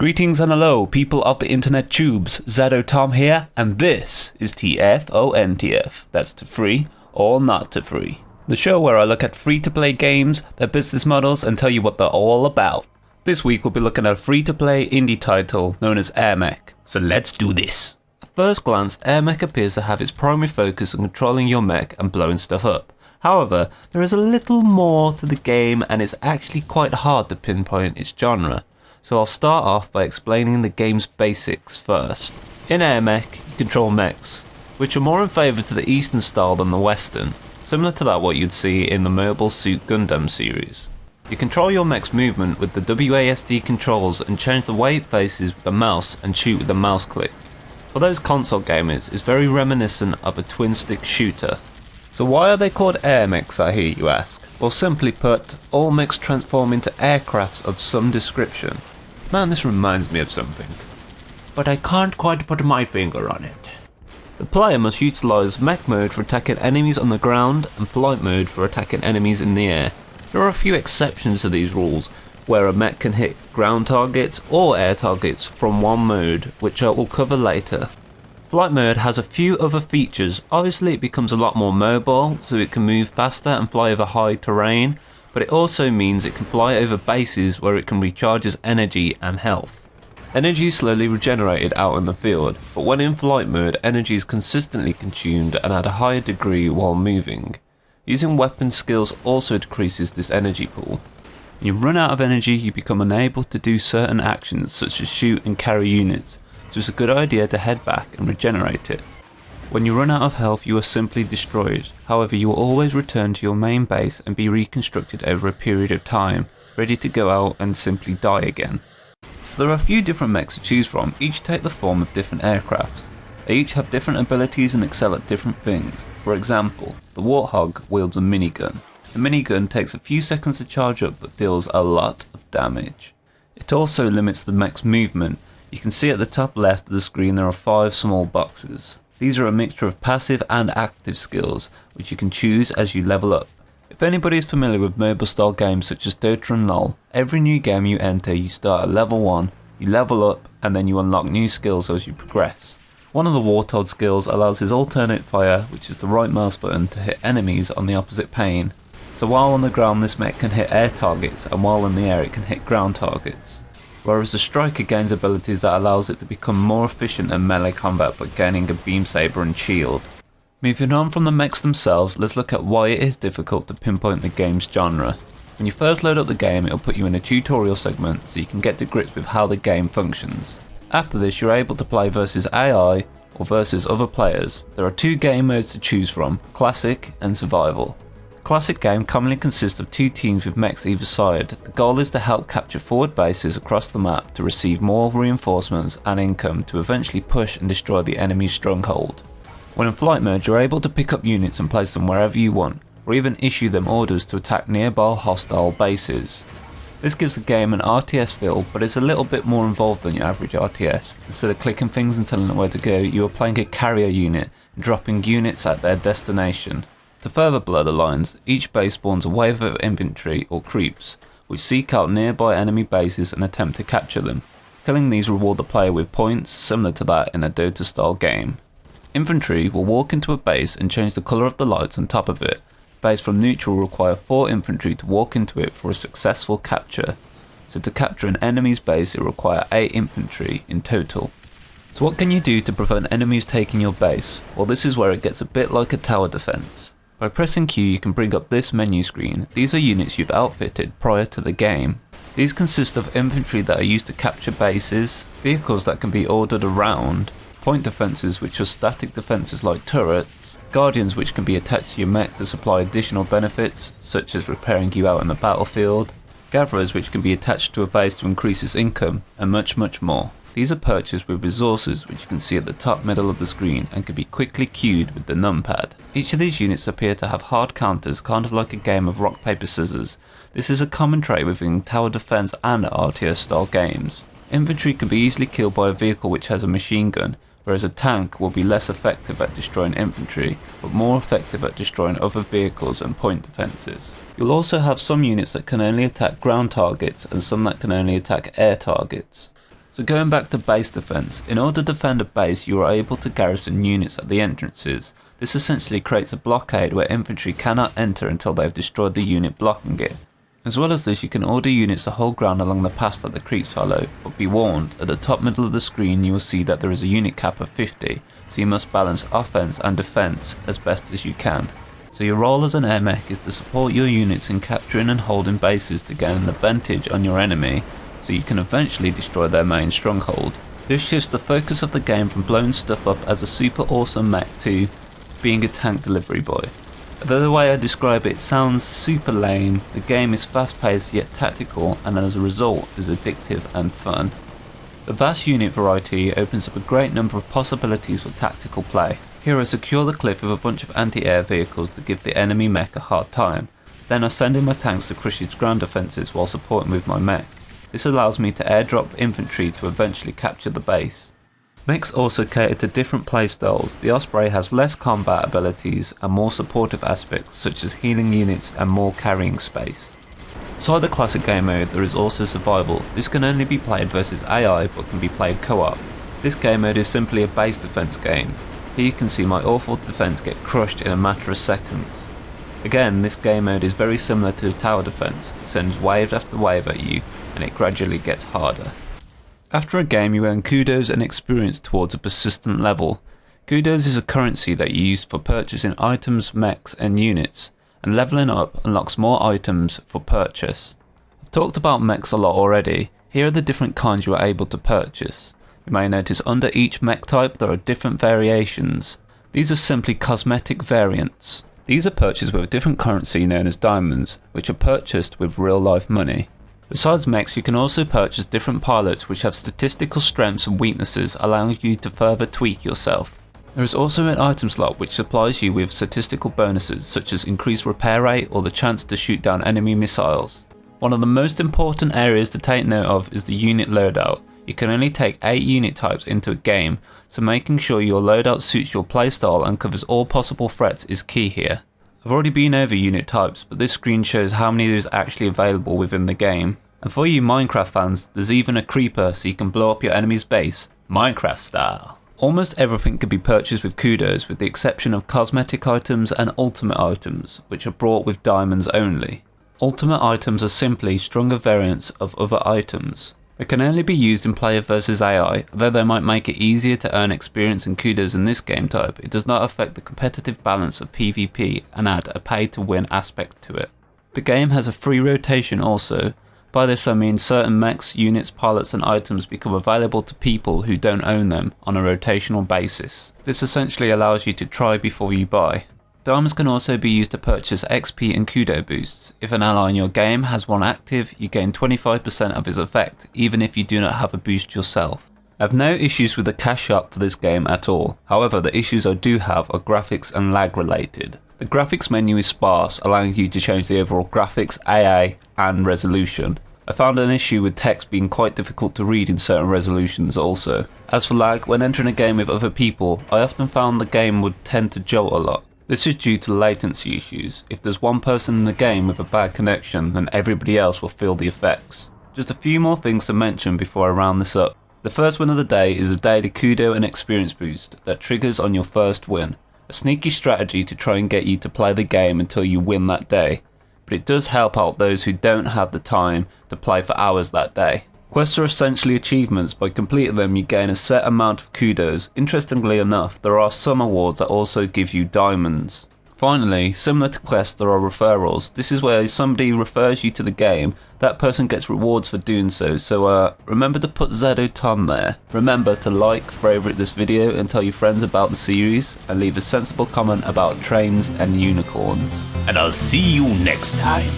Greetings and hello, people of the internet tubes. Zado Tom here, and this is TFONTF. That's to free or not to free. The show where I look at free-to-play games, their business models, and tell you what they're all about. This week we'll be looking at a free-to-play indie title known as Airmech. So let's do this. At first glance, Airmech appears to have its primary focus on controlling your mech and blowing stuff up. However, there is a little more to the game and it's actually quite hard to pinpoint its genre. So I'll start off by explaining the game's basics first. In Airmech, you control mechs, which are more in favour to the eastern style than the western, similar to that what you'd see in the Mobile Suit Gundam series. You control your mech's movement with the WASD controls and change the way it faces with the mouse and shoot with the mouse click. For those console gamers, it's very reminiscent of a twin-stick shooter. So why are they called Airmechs, I hear you ask? Well, simply put, all mechs transform into aircrafts of some description. Man, this reminds me of something, but I can't quite put my finger on it. The player must utilise mech mode for attacking enemies on the ground and flight mode for attacking enemies in the air. There are a few exceptions to these rules, where a mech can hit ground targets or air targets from one mode, which I will cover later. Flight mode has a few other features. Obviously it becomes a lot more mobile, so it can move faster and fly over high terrain, but it also means it can fly over bases where it can recharge its energy and health. Energy is slowly regenerated out in the field, but when in flight mode, energy is consistently consumed and at a higher degree while moving. Using weapon skills also decreases this energy pool. When you run out of energy, you become unable to do certain actions such as shoot and carry units, so it's a good idea to head back and regenerate it. When you run out of health, you are simply destroyed. However, you will always return to your main base and be reconstructed over a period of time, ready to go out and simply die again. There are a few different mechs to choose from, each take the form of different aircrafts. They each have different abilities and excel at different things. For example, the Warthog wields a minigun. The minigun takes a few seconds to charge up but deals a lot of damage. It also limits the mech's movement. You can see at the top left of the screen there are 5 small boxes. These are a mixture of passive and active skills, which you can choose as you level up. If anybody is familiar with mobile style games such as Dota and LoL, every new game you enter you start at level 1, you level up and then you unlock new skills as you progress. One of the Warthog skills allows his alternate fire, which is the right mouse button, to hit enemies on the opposite pane. So while on the ground this mech can hit air targets and while in the air it can hit ground targets. Whereas the striker gains abilities that allows it to become more efficient in melee combat by gaining a beam saber and shield. Moving on from the mechs themselves, let's look at why it is difficult to pinpoint the game's genre. When you first load up the game, it will put you in a tutorial segment so you can get to grips with how the game functions. After this, you're able to play versus AI or versus other players. There are 2 game modes to choose from, Classic and Survival. Classic game commonly consists of 2 teams with mechs either side. The goal is to help capture forward bases across the map to receive more reinforcements and income to eventually push and destroy the enemy's stronghold. When in flight mode, you're able to pick up units and place them wherever you want, or even issue them orders to attack nearby hostile bases. This gives the game an RTS feel, but it's a little bit more involved than your average RTS. Instead of clicking things and telling it where to go, you are playing a carrier unit and dropping units at their destination. To further blur the lines, each base spawns a wave of infantry or creeps, which seek out nearby enemy bases and attempt to capture them. Killing these reward the player with points, similar to that in a Dota style game. Infantry will walk into a base and change the colour of the lights on top of it. Base from neutral will require 4 infantry to walk into it for a successful capture. So to capture an enemy's base it will require 8 infantry in total. So what can you do to prevent enemies taking your base? Well, this is where it gets a bit like a tower defense. By pressing Q you can bring up this menu screen. These are units you've outfitted prior to the game. These consist of infantry that are used to capture bases, vehicles that can be ordered around, point defences which are static defences like turrets, guardians which can be attached to your mech to supply additional benefits such as repairing you out in the battlefield, gatherers which can be attached to a base to increase its income, and much more. These are purchased with resources which you can see at the top middle of the screen and can be quickly queued with the numpad. Each of these units appear to have hard counters, kind of like a game of rock paper scissors. This is a common trait within tower defense and RTS style games. Infantry can be easily killed by a vehicle which has a machine gun, whereas a tank will be less effective at destroying infantry, but more effective at destroying other vehicles and point defences. You'll also have some units that can only attack ground targets and some that can only attack air targets. So going back to base defense, in order to defend a base you are able to garrison units at the entrances. This essentially creates a blockade where infantry cannot enter until they have destroyed the unit blocking it. As well as this, you can order units to hold ground along the paths that the creeps follow, but be warned, at the top middle of the screen you will see that there is a unit cap of 50, so you must balance offense and defense as best as you can. So your role as an Airmech is to support your units in capturing and holding bases to gain an advantage on your enemy, so you can eventually destroy their main stronghold. This shifts the focus of the game from blowing stuff up as a super awesome mech to being a tank delivery boy. Though the way I describe it sounds super lame, the game is fast paced yet tactical, and as a result is addictive and fun. The vast unit variety opens up a great number of possibilities for tactical play. Here I secure the cliff with a bunch of anti-air vehicles to give the enemy mech a hard time. Then I send in my tanks to crush its ground defences while supporting with my mech. This allows me to airdrop infantry to eventually capture the base. Mechs also cater to different playstyles. The Osprey has less combat abilities and more supportive aspects such as healing units and more carrying space. Beside the classic game mode, there is also survival. This can only be played versus AI but can be played co-op. This game mode is simply a base defense game. Here you can see my awful defense get crushed in a matter of seconds. Again, this game mode is very similar to tower defense. It sends wave after wave at you and it gradually gets harder. After a game you earn kudos and experience towards a persistent level. Kudos is a currency that you use for purchasing items, mechs and units, and leveling up unlocks more items for purchase. I've talked about mechs a lot already. Here are the different kinds you are able to purchase. You may notice under each mech type there are different variations. These are simply cosmetic variants. These are purchased with a different currency known as diamonds, which are purchased with real life money. Besides mechs, you can also purchase different pilots which have statistical strengths and weaknesses, allowing you to further tweak yourself. There is also an item slot which supplies you with statistical bonuses such as increased repair rate or the chance to shoot down enemy missiles. One of the most important areas to take note of is the unit loadout. You can only take 8 unit types into a game, so making sure your loadout suits your playstyle and covers all possible threats is key here. I've already been over unit types, but this screen shows how many there is actually available within the game. And for you Minecraft fans, there's even a creeper so you can blow up your enemy's base, Minecraft style. Almost everything can be purchased with kudos with the exception of cosmetic items and ultimate items, which are brought with diamonds only. Ultimate items are simply stronger variants of other items. They can only be used in player versus AI, although they might make it easier to earn experience and kudos in this game type, it does not affect the competitive balance of PvP and add a pay to win aspect to it. The game has a free rotation also. By this I mean certain mechs, units, pilots and items become available to people who don't own them on a rotational basis. This essentially allows you to try before you buy. Diamonds can also be used to purchase XP and kudo boosts. If an ally in your game has one active, you gain 25% of its effect, even if you do not have a boost yourself. I have no issues with the cash up for this game at all. However, the issues I do have are graphics and lag related. The graphics menu is sparse, allowing you to change the overall graphics, AA and resolution. I found an issue with text being quite difficult to read in certain resolutions also. As for lag, when entering a game with other people, I often found the game would tend to jolt a lot. This is due to latency issues. If there's one person in the game with a bad connection, then everybody else will feel the effects. Just a few more things to mention before I round this up. The first win of the day is a daily kudo and experience boost that triggers on your first win. A sneaky strategy to try and get you to play the game until you win that day. But it does help out those who don't have the time to play for hours that day. Quests are essentially achievements. By completing them you gain a set amount of kudos. Interestingly enough, there are some awards that also give you diamonds. Finally, similar to quests, there are referrals. This is where somebody refers you to the game, that person gets rewards for doing so, so remember to put Zedo Tom there. Remember to like, favourite this video and tell your friends about the series, and leave a sensible comment about trains and unicorns. And I'll see you next time.